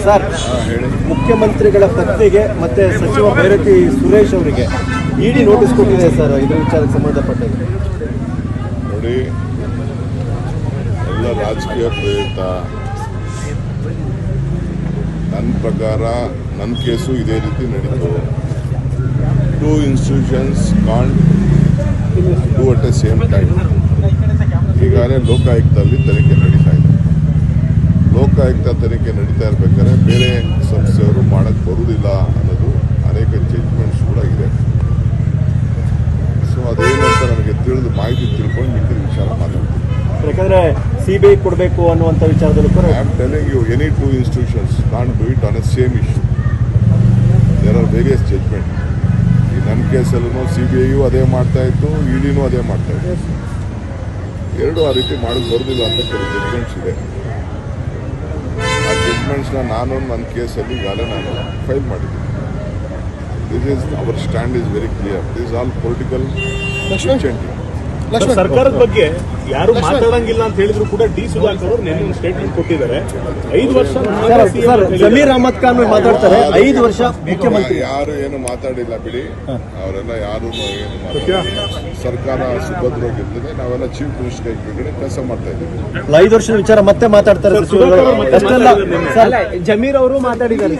Sir, ಮುಖ್ಯಮಂತ್ರಿಗಳ ಪತ್ನಿಗೆ ಮತ್ತೆ ಸಚಿವ ಭೈರತಿ ಸುರೇಶ್ ಅವರಿಗೆ ಇಡಿ ನೋಟಿಸ್ ಕೊಟ್ಟಿದೆ ಸರ್, ಇದ್ರ ವಿಚಾರಕ್ಕೆ ಸಂಬಂಧಪಟ್ಟಂತೆ. ನೋಡಿ, ಎಲ್ಲ ರಾಜಕೀಯ ಪ್ರೇರಿತ. ನನ್ನ ಪ್ರಕಾರ ನನ್ನ ಕೇಸು ಇದೇ ರೀತಿ ನಡೀತು. Two institutions can't do at A same time. ಈಗಾಗಲೇ ಲೋಕಾಯುಕ್ತದಲ್ಲಿ ತನಿಖೆ ನಡೀತಾ ಇದೆ. ಲೋಕಾಯುಕ್ತ ತನಿಖೆ ನಡೀತಾ ಇರಬೇಕಾದ್ರೆ ಬೇರೆ ಸಂಸ್ಥೆಯವರು ಮಾಡೋಕ್ಕೆ ಬರುವುದಿಲ್ಲ ಅನ್ನೋದು ಅನೇಕ ಜಡ್ಜ್ಮೆಂಟ್ಸ್ ಕೂಡ ಇದೆ. ಸೊ ಅದೇನು ಅಂತ ನನಗೆ ಮಾಹಿತಿ ತಿಳ್ಕೊಂಡು ಮಿಕ್ಕಿದ ವಿಚಾರ ಮಾತಾಡ್ತೀನಿ. ಯಾಕಂದ್ರೆ ಸಿಬಿಐ ಕೊಡಬೇಕು ಅನ್ನುವಂಥ ವಿಚಾರದಲ್ಲೂ ಕೂಡ I am telling you, any two institutions can't do it on a same issue. There are various judgement. ಈ ನನ್ನ ಕೇಸಲ್ಲೂ ಸಿಬಿಐಯು ಅದೇ ಮಾಡ್ತಾ ಇತ್ತು, ಇಡಿನೂ ಅದೇ ಮಾಡ್ತಾ ಇತ್ತು. ಎರಡು ಆ ರೀತಿ ಮಾಡೋಕ್ಕೆ ಬರೋದಿಲ್ಲ ಅಂತ ಕೆಲವು ಜಡ್ಜ್ಮೆಂಟ್ಸ್ ಇದೆ. ಆ ಜಡ್ಜ್ಮೆಂಟ್ಸ್ನ ನಾನು ನನ್ನ ಕೇಸಲ್ಲಿ ಈಗಾಗಲೇ ನಾನು ಫೈಲ್ ಮಾಡಿದ್ದೀನಿ. This is our stand is very clear. This is all political changing. ಸರ್ಕಾರದ ಬಗ್ಗೆ ಯಾರು ಮಾತಾಡಂಗಿಲ್ಲ ಅಂತ ಹೇಳಿದ್ರು ಕೂಡ ಡಿ ಸುಧಾಕರ್ ಅವರು ನಿನ್ನೆ ಒಂದು ಸ್ಟೇಟ್ಮೆಂಟ್ ಕೊಟ್ಟಿದ್ದಾರೆ. 5 ವರ್ಷ ಜಮೀರ್ ಅಹಮದ್ ಖಾನ್ ಮಾತಾಡ್ತಾರೆ, 5 ವರ್ಷ ಮುಖ್ಯಮಂತ್ರಿ. ಯಾರು ಏನು ಮಾತಾಡಿಲ್ಲ ಬಿಡಿ, ಅವರೆಲ್ಲ ಯಾರು ಏನು ಮಾತಾಡಿಲ್ಲ. ಸರ್ಕಾರ ಸುಭದ್ರವಾಗಿರ್ತದೆ. ನಾವೆಲ್ಲ ಚೀಫ್ ಮಿನಿಸ್ಟರ್ ಕಡೆ ಕೆಲಸ ಮಾಡ್ತಾ ಇದ್ದೀವಿ. 5 ವರ್ಷದ ವಿಚಾರ ಮತ್ತೆ ಮಾತಾಡ್ತಾರೆ. ಸುಧಾಕರ್ ಅವರು ಜಮೀರ್ ಅವರು ಮಾತಾಡಿದ್ದಾರೆ.